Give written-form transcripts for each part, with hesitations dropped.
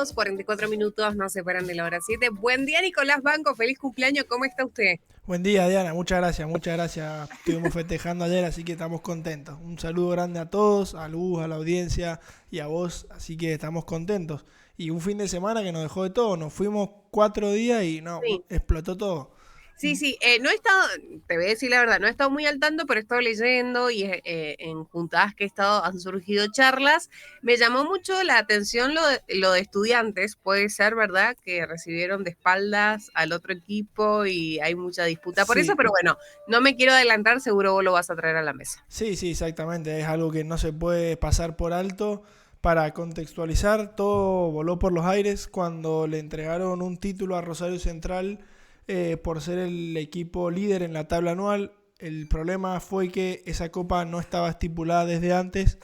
minutos, 44 minutos nos separan de la hora 7. Buen día, Nicolás Banco, feliz cumpleaños, ¿cómo está usted? Buen día, Diana. Muchas gracias, muchas gracias. Estuvimos festejando ayer, así que estamos contentos. Un saludo grande a todos, a Luz, a la audiencia y a vos, así que estamos contentos. Y un fin de semana que nos dejó de todo. Nos fuimos 4 días y no, Sí. explotó todo. Sí, no he estado, te voy a decir la verdad, no he estado muy al tanto, pero he estado leyendo y en juntadas que he estado han surgido charlas. Me llamó mucho la atención lo de estudiantes, puede ser, ¿verdad? Que recibieron de espaldas al otro equipo y hay mucha disputa por eso, Sí, pero bueno, no me quiero adelantar, seguro vos lo vas a traer a la mesa. sí, exactamente. Es algo que no se puede pasar por alto. Para contextualizar, todo voló por los aires cuando le entregaron un título a Rosario Central por ser el equipo líder en la tabla anual. El problema fue que esa copa no estaba estipulada desde antes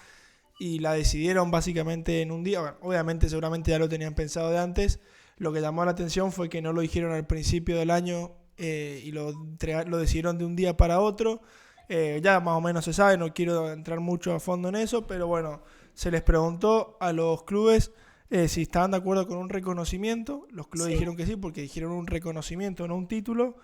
y la decidieron básicamente en un día. Bueno, obviamente seguramente ya lo tenían pensado de antes. Lo que llamó la atención fue que no lo dijeron al principio del año y lo decidieron de un día para otro. Ya más o menos se sabe, no quiero entrar mucho a fondo en eso, pero bueno, se les preguntó a los clubes si estaban de acuerdo con un reconocimiento. Los clubes Sí. dijeron que sí, porque dijeron un reconocimiento, no un título.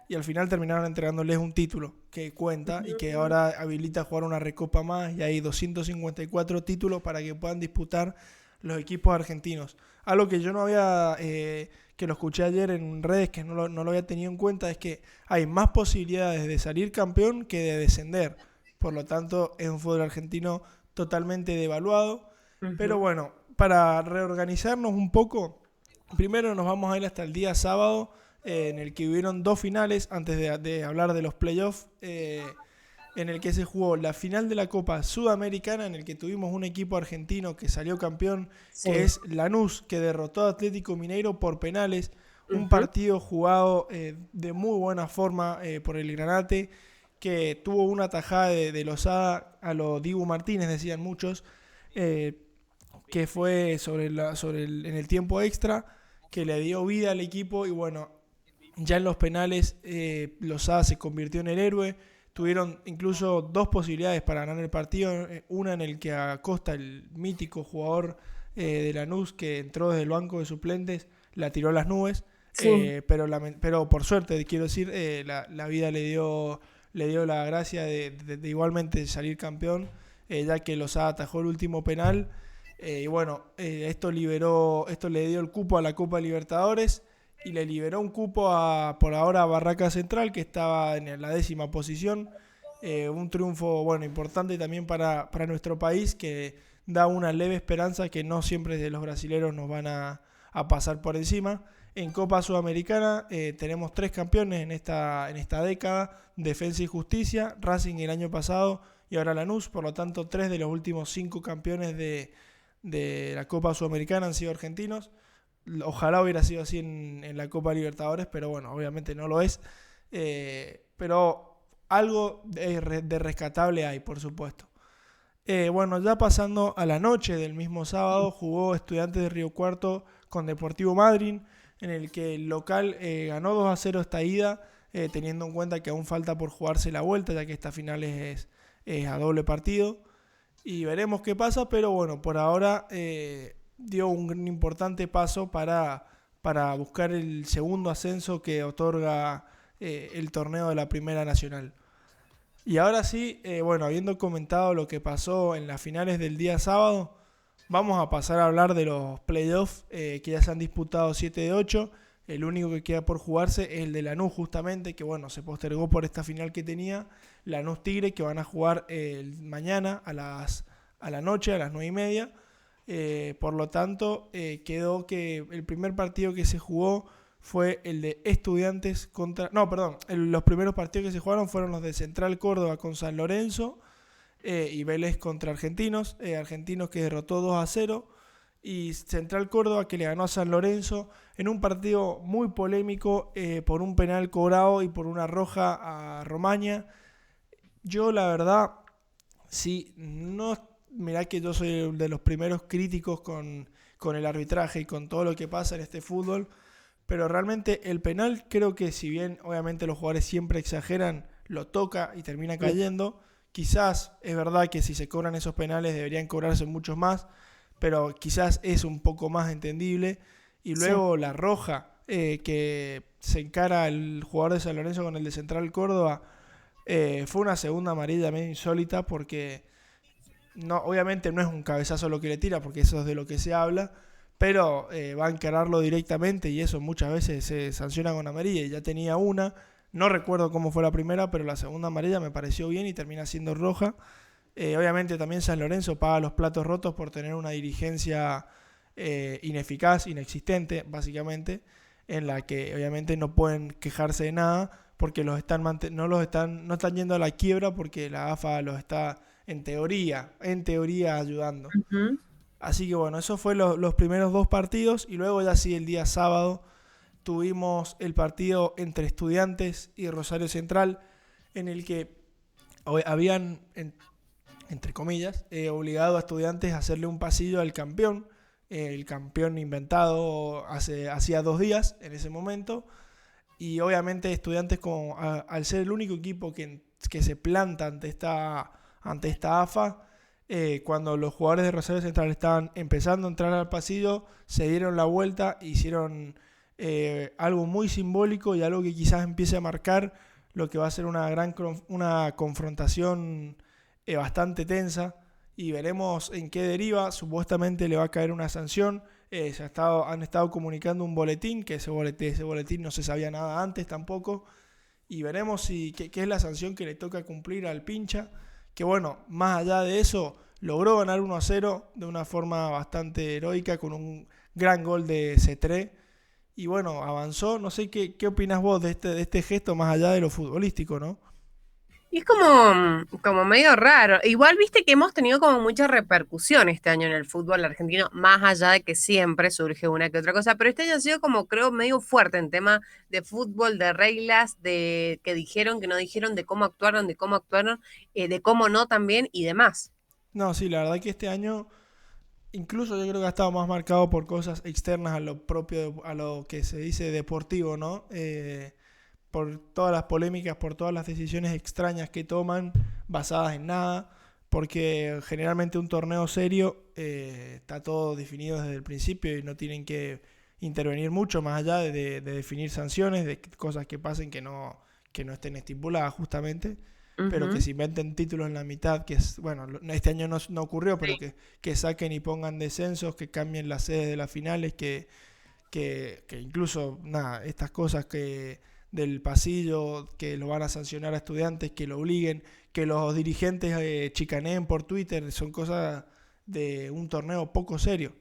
Y al final terminaron entregándoles un título que cuenta y que ahora habilita a jugar una recopa más. Y hay 254 títulos para que puedan disputar los equipos argentinos. Algo que yo no había, que lo escuché ayer en redes, que no lo había tenido en cuenta, es que hay más posibilidades de salir campeón que de descender. Por lo tanto, es un fútbol argentino totalmente devaluado. Pero Ujú. bueno, para reorganizarnos un poco, primero nos vamos a ir hasta el día sábado, en el que hubieron dos finales, antes de hablar de los playoffs, en el que se jugó la final de la Copa Sudamericana, en el que tuvimos un equipo argentino que salió campeón, que Sí. es Lanús, que derrotó a Atlético Mineiro por penales. Un Ujú. partido jugado de muy buena forma por el Granate, que tuvo una tajada de Lozada a lo Dibu Martínez, decían muchos, eh, que fue en el tiempo extra, que le dio vida al equipo y bueno, ya en los penales Lozada se convirtió en el héroe. Tuvieron incluso dos posibilidades para ganar el partido. Una en el que Acosta, el mítico jugador de Lanús que entró desde el banco de suplentes, la tiró a las nubes. Sí. Pero por suerte, quiero decir, la vida le dio la gracia de igualmente salir campeón, ya que Lozada atajó el último penal. Y bueno, esto le dio el cupo a la Copa Libertadores y le liberó un cupo por ahora a Barraca Central, que estaba en la 10ª posición. Un triunfo bueno importante también para nuestro país, que da una leve esperanza que no siempre de los brasileros nos van a pasar por encima. En Copa Sudamericana tenemos tres campeones en esta década: Defensa y Justicia, Racing el año pasado y ahora Lanús. Por lo tanto, tres de los últimos 5 campeones de la Copa Sudamericana han sido argentinos. Ojalá hubiera sido así en la Copa Libertadores, pero bueno, obviamente no lo es. Pero algo de rescatable hay, por supuesto. Bueno, ya pasando a la noche del mismo sábado, jugó Estudiantes de Río Cuarto con Deportivo Madryn, en el que el local ganó 2-0 esta ida, teniendo en cuenta que aún falta por jugarse la vuelta, ya que esta final es a doble partido. Y veremos qué pasa, pero bueno, por ahora dio un importante paso para buscar el segundo ascenso que otorga el torneo de la Primera Nacional. Y ahora sí, bueno, habiendo comentado lo que pasó en las finales del día sábado, vamos a pasar a hablar de los playoffs que ya se han disputado 7 de 8. El único que queda por jugarse es el de Lanús, justamente, que bueno, se postergó por esta final que tenía. Lanús Tigre, que van a jugar mañana a la noche, a las 9:30. Por lo tanto, quedó que el primer partido que se jugó fue el de Estudiantes contra... No, perdón, los primeros partidos que se jugaron fueron los de Central Córdoba con San Lorenzo y Vélez contra Argentinos. Argentinos que derrotó 2-0 y Central Córdoba que le ganó a San Lorenzo en un partido muy polémico por un penal cobrado y por una roja a Romaña. Yo la verdad, sí, no, mirá que yo soy de los primeros críticos con el arbitraje y con todo lo que pasa en este fútbol, pero realmente el penal creo que si bien obviamente los jugadores siempre exageran, lo toca y termina cayendo. Quizás es verdad que si se cobran esos penales deberían cobrarse muchos más, pero quizás es un poco más entendible. Y luego la roja, que se encara el jugador de San Lorenzo con el de Central Córdoba, fue una segunda amarilla medio insólita porque no, obviamente no es un cabezazo lo que le tira, porque eso es de lo que se habla, pero va a encararlo directamente y eso muchas veces se sanciona con amarilla. Y ya tenía una, no recuerdo cómo fue la primera, pero la segunda amarilla me pareció bien y termina siendo roja. Obviamente también San Lorenzo paga los platos rotos por tener una dirigencia ineficaz, inexistente, básicamente, en la que obviamente no pueden quejarse de nada porque no están yendo a la quiebra porque la AFA los está en teoría ayudando. Ujú. Así que bueno, eso fue los primeros dos partidos y luego ya sí el día sábado tuvimos el partido entre Estudiantes y Rosario Central en el que habían, entre comillas, obligado a Estudiantes a hacerle un pasillo al campeón, el campeón inventado hacía 2 días en ese momento. Y obviamente Estudiantes, al ser el único equipo que se planta ante esta AFA, cuando los jugadores de Rosario Central estaban empezando a entrar al pasillo, se dieron la vuelta, hicieron algo muy simbólico y algo que quizás empiece a marcar lo que va a ser una confrontación bastante tensa, y veremos en qué deriva. Supuestamente le va a caer una sanción. Han estado comunicando un boletín, que ese boletín no se sabía nada antes tampoco, y veremos qué es la sanción que le toca cumplir al pincha, que bueno, más allá de eso, logró ganar 1-0 de una forma bastante heroica con un gran gol de C3, y bueno, avanzó. No sé qué opinas vos de este gesto más allá de lo futbolístico, ¿no? Y es como medio raro. Igual viste que hemos tenido como mucha repercusión este año en el fútbol argentino, más allá de que siempre surge una que otra cosa, pero este año ha sido como creo medio fuerte en tema de fútbol, de reglas, de que dijeron, que no dijeron, de cómo actuaron, de cómo no también y demás. No, sí, la verdad que este año incluso yo creo que ha estado más marcado por cosas externas a lo propio, a lo que se dice deportivo, ¿no? Por todas las polémicas, por todas las decisiones extrañas que toman, basadas en nada, porque generalmente un torneo serio está todo definido desde el principio y no tienen que intervenir mucho más allá de definir sanciones, de cosas que pasen que no estén estipuladas justamente, pero que Ujú. se inventen títulos en la mitad, que es, bueno, este año no ocurrió, pero Sí. que saquen y pongan descensos, que cambien las sedes de las finales, que incluso, nada, estas cosas del pasillo, que lo van a sancionar a Estudiantes, que lo obliguen, que los dirigentes chicaneen por Twitter, son cosas de un torneo poco serio.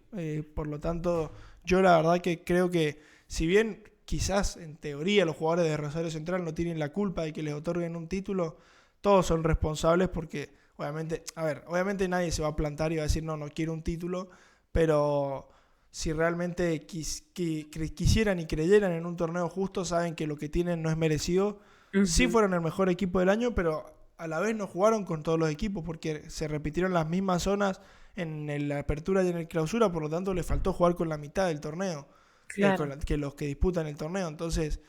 Por lo tanto, yo la verdad que creo que, si bien quizás en teoría los jugadores de Rosario Central no tienen la culpa de que les otorguen un título, todos son responsables porque obviamente nadie se va a plantar y va a decir no quiero un título, pero si realmente quisieran y creyeran en un torneo justo, saben que lo que tienen no es merecido. Sí Ujú. fueron el mejor equipo del año, pero a la vez no jugaron con todos los equipos porque se repitieron las mismas zonas en la apertura y en el clausura, por lo tanto les faltó jugar con la mitad del torneo, Claro. que los que disputan el torneo. Entonces,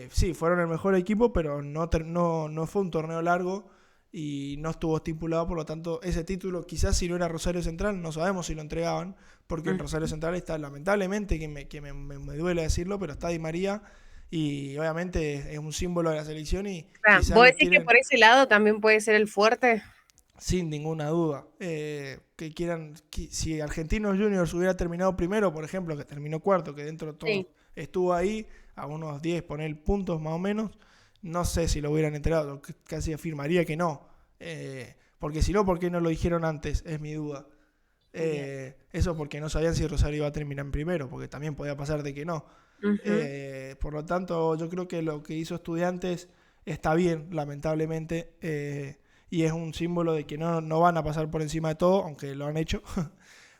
sí, fueron el mejor equipo, pero no fue un torneo largo y no estuvo estipulado. Por lo tanto, ese título, quizás si no era Rosario Central, no sabemos si lo entregaban, porque en Rosario Ujú. Central está, lamentablemente, me duele decirlo, pero está Di María, y obviamente es un símbolo de la selección y Claro, quizás ¿vos lo decís que quieren por ese lado también puede ser el fuerte? sin ninguna duda. Que quieran, si Argentinos Juniors hubiera terminado primero, por ejemplo, que terminó cuarto, que dentro de Sí. todo estuvo ahí, a unos 10 poner puntos más o menos, no sé si lo hubieran entregado, casi afirmaría que no. Porque si no, ¿por qué no lo dijeron antes? Es mi duda. Bien. Eso porque no sabían si Rosario iba a terminar en primero, porque también podía pasar de que no. Ujú. Por lo tanto, yo creo que lo que hizo Estudiantes está bien, lamentablemente, y es un símbolo de que no van a pasar por encima de todo, aunque lo han hecho, Ujú.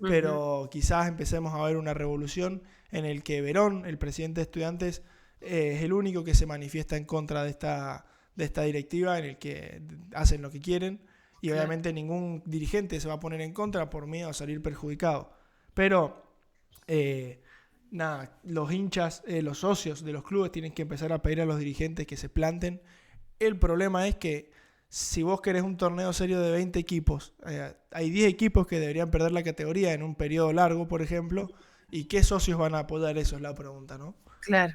pero quizás empecemos a ver una revolución en el que Verón, el presidente de Estudiantes, es el único que se manifiesta en contra de esta directiva, en el que hacen lo que quieren, y Claro. obviamente ningún dirigente se va a poner en contra por miedo a salir perjudicado. Pero eh, nada, los hinchas, los socios de los clubes tienen que empezar a pedir a los dirigentes que se planten. El problema es que si vos querés un torneo serio de 20 equipos, hay 10 equipos que deberían perder la categoría en un periodo largo, por ejemplo, ¿y qué socios van a apoyar eso? Es la pregunta, ¿no? Claro.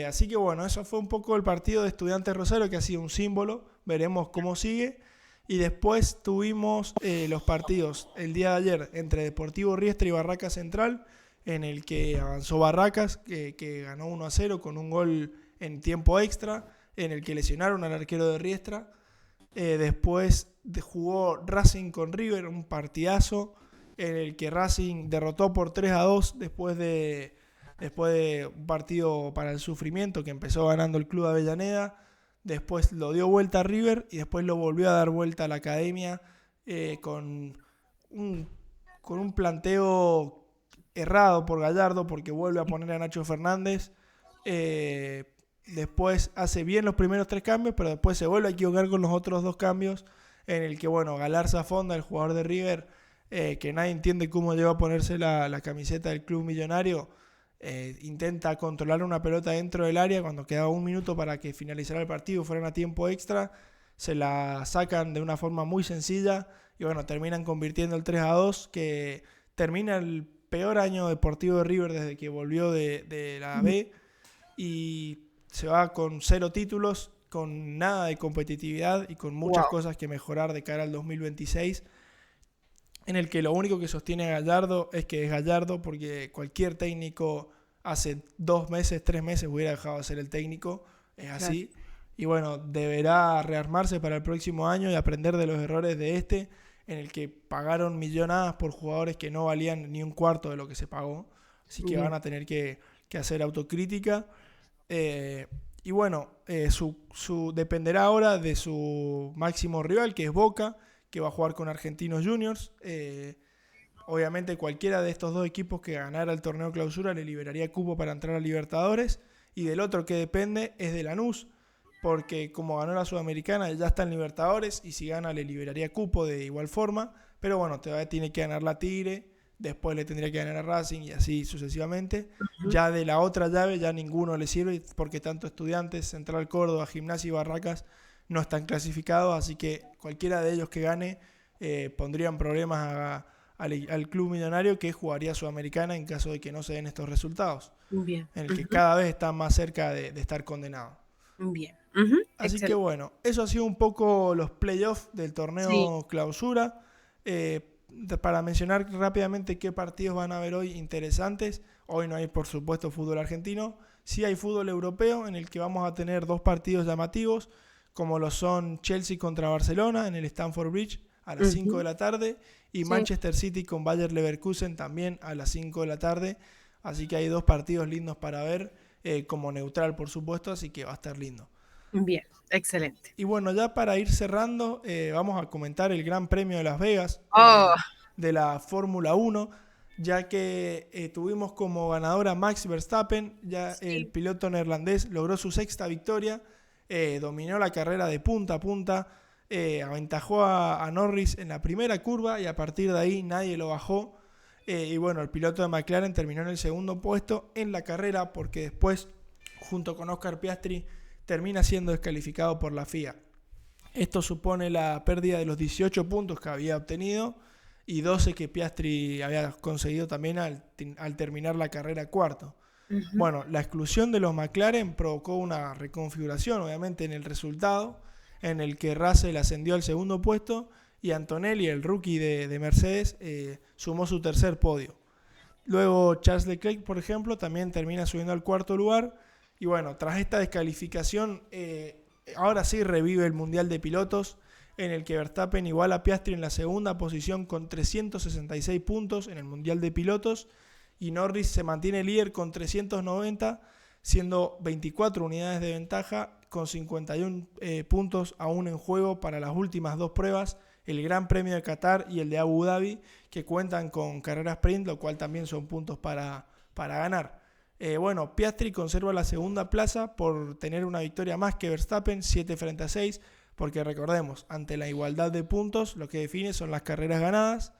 Así que bueno, eso fue un poco el partido de Estudiantes Rosario, que ha sido un símbolo, veremos cómo sigue. Y después tuvimos los partidos el día de ayer entre Deportivo Riestra y Barracas Central, en el que avanzó Barracas, que ganó 1-0 con un gol en tiempo extra, en el que lesionaron al arquero de Riestra. Después jugó Racing con River, un partidazo en el que Racing derrotó por 3-2 después de un partido para el sufrimiento, que empezó ganando el Club de Avellaneda. Después lo dio vuelta a River y después lo volvió a dar vuelta a la Academia con un planteo errado por Gallardo, porque vuelve a poner a Nacho Fernández. Después hace bien los primeros 3 cambios, pero después se vuelve a equivocar con los otros 2 cambios, en el que, bueno, Galarza Fonda, el jugador de River, que nadie entiende cómo llegó a ponerse la camiseta del club millonario, intenta controlar una pelota dentro del área cuando quedaba 1 minuto para que finalizara el partido, fueran a tiempo extra, se la sacan de una forma muy sencilla y bueno, terminan convirtiendo el 3-2, que termina el peor año deportivo de River desde que volvió de la B, y se va con 0 títulos, con nada de competitividad y con muchas cosas que mejorar de cara al 2026, en el que lo único que sostiene a Gallardo es que es Gallardo, porque cualquier técnico hace 2 meses, 3 meses hubiera dejado de ser el técnico, es así. Claro. Y bueno, deberá rearmarse para el próximo año y aprender de los errores de en el que pagaron millonadas por jugadores que no valían ni un cuarto de lo que se pagó. Así que van a tener que hacer autocrítica. Y bueno, dependerá ahora de su máximo rival, que es Boca, que va a jugar con Argentinos Juniors. Obviamente cualquiera de estos 2 equipos que ganara el torneo clausura le liberaría cupo para entrar a Libertadores, y del otro que depende es de Lanús, porque como ganó la Sudamericana ya está en Libertadores, y si gana le liberaría cupo de igual forma, pero bueno, todavía tiene que ganar la Tigre, después le tendría que ganar a Racing y así sucesivamente. Ya de la otra llave ya ninguno le sirve, porque tanto Estudiantes, Central Córdoba, Gimnasia y Barracas no están clasificados, así que cualquiera de ellos que gane pondrían problemas al club millonario, que jugaría Sudamericana en caso de que no se den estos resultados. Bien. En el que cada vez está más cerca de estar condenado. Bien. Así Excelente. que bueno, eso ha sido un poco los playoffs del torneo clausura. Para mencionar rápidamente qué partidos van a haber hoy interesantes. Hoy no hay, por supuesto, fútbol argentino. Sí hay fútbol europeo, en el que vamos a tener 2 partidos llamativos, como lo son Chelsea contra Barcelona en el Stamford Bridge a las 5 de la tarde, y Manchester City con Bayer Leverkusen también a las 5 de la tarde. Así que hay 2 partidos lindos para ver, como neutral, por supuesto, así que va a estar lindo. Bien, excelente. Y bueno, ya para ir cerrando, vamos a comentar el Gran Premio de Las Vegas de la Fórmula 1, ya que tuvimos como ganadora Max Verstappen. Ya el piloto neerlandés logró su 6ª victoria, dominó la carrera de punta a punta, aventajó a Norris en la primera curva y a partir de ahí nadie lo bajó. Y bueno, el piloto de McLaren terminó en el 2º puesto en la carrera, porque después, junto con Oscar Piastri, termina siendo descalificado por la FIA. Esto supone la pérdida de los 18 puntos que había obtenido y 12 que Piastri había conseguido también al terminar la carrera 4º. Bueno, la exclusión de los McLaren provocó una reconfiguración, obviamente, en el resultado, en el que Russell ascendió al 2º puesto y Antonelli, el rookie de Mercedes, sumó su 3er podio. Luego Charles Leclerc, por ejemplo, también termina subiendo al 4º lugar. Y bueno, tras esta descalificación, ahora sí revive el Mundial de Pilotos, en el que Verstappen iguala a Piastri en la 2ª posición con 366 puntos en el Mundial de Pilotos, y Norris se mantiene líder con 390, siendo 24 unidades de ventaja, con 51 puntos aún en juego para las últimas 2 pruebas, el Gran Premio de Qatar y el de Abu Dhabi, que cuentan con carrera sprint, lo cual también son puntos para ganar. Bueno, Piastri conserva la 2ª plaza por tener una victoria más que Verstappen, 7 frente a 6, porque recordemos, ante la igualdad de puntos, lo que define son las carreras ganadas.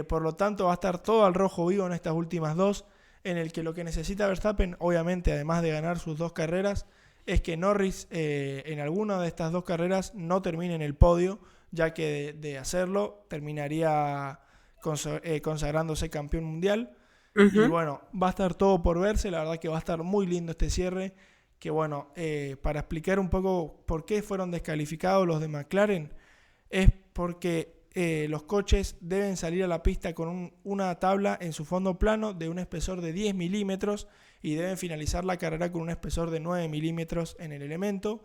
Por lo tanto, va a estar todo al rojo vivo en estas últimas 2, en el que lo que necesita Verstappen, obviamente, además de ganar sus 2 carreras, es que Norris en alguna de estas dos carreras no termine en el podio, ya que de hacerlo terminaría consagrándose campeón mundial. Y bueno, va a estar todo por verse, la verdad que va a estar muy lindo este cierre, que bueno, para explicar un poco por qué fueron descalificados los de McLaren, es porque los coches deben salir a la pista con una tabla en su fondo plano de un espesor de 10 milímetros y deben finalizar la carrera con un espesor de 9 milímetros en el elemento.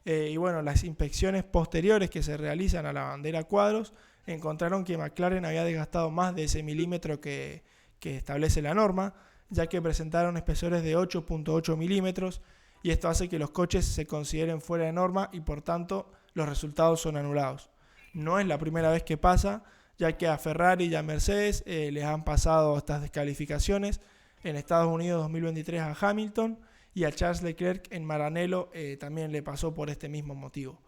Y bueno, las inspecciones posteriores que se realizan a la bandera cuadros encontraron que McLaren había desgastado más de ese milímetro que establece la norma, ya que presentaron espesores de 8.8 milímetros, y esto hace que los coches se consideren fuera de norma y por tanto los resultados son anulados. No es la primera vez que pasa, ya que a Ferrari y a Mercedes les han pasado estas descalificaciones. En Estados Unidos 2023 a Hamilton, y a Charles Leclerc en Maranello también le pasó por este mismo motivo.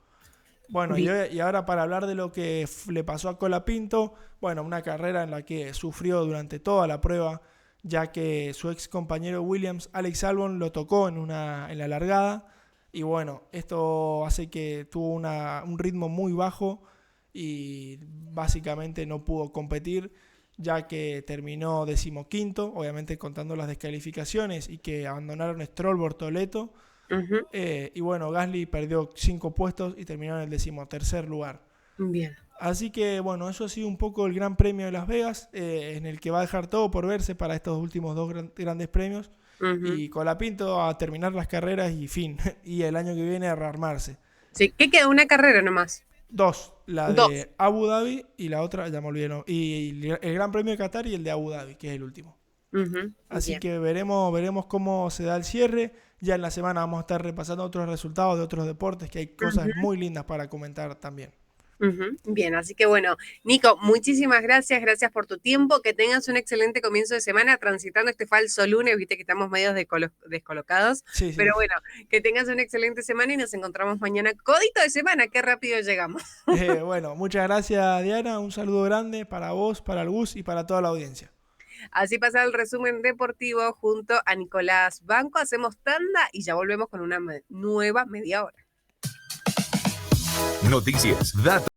Bueno, y ahora para hablar de lo que le pasó a Colapinto, bueno, una carrera en la que sufrió durante toda la prueba, ya que su ex compañero Williams, Alex Albon, lo tocó en la largada, y bueno, esto hace que tuvo un ritmo muy bajo y básicamente no pudo competir, ya que terminó 15º, obviamente contando las descalificaciones, y que abandonaron Stroll, Bortoleto. Y bueno, Gasly perdió 5 puestos y terminó en el 13º lugar. Bien. Así que bueno, eso ha sido un poco el Gran Premio de Las Vegas, en el que va a dejar todo por verse para estos últimos dos grandes premios. Y Colapinto a terminar las carreras y fin. Y el año que viene a rearmarse. Sí, ¿qué queda? Una carrera nomás. Dos, la de Abu Dhabi y la otra, ya me olvidé, no, y el Gran Premio de Qatar y el de Abu Dhabi, que es el último. Así que veremos cómo se da el cierre. Ya en la semana vamos a estar repasando otros resultados de otros deportes, que hay cosas muy lindas para comentar también. Bien, así que bueno, Nico, muchísimas gracias por tu tiempo, que tengas un excelente comienzo de semana transitando este falso lunes, viste que estamos medio descolocados, Sí. Pero bueno, que tengas una excelente semana y nos encontramos mañana, codito de semana, qué rápido llegamos. Bueno, muchas gracias Diana, un saludo grande para vos, para el Gus y para toda la audiencia. Así pasa el resumen deportivo junto a Nicolás Banco, hacemos tanda y ya volvemos con una nueva media hora. Noticias, datos.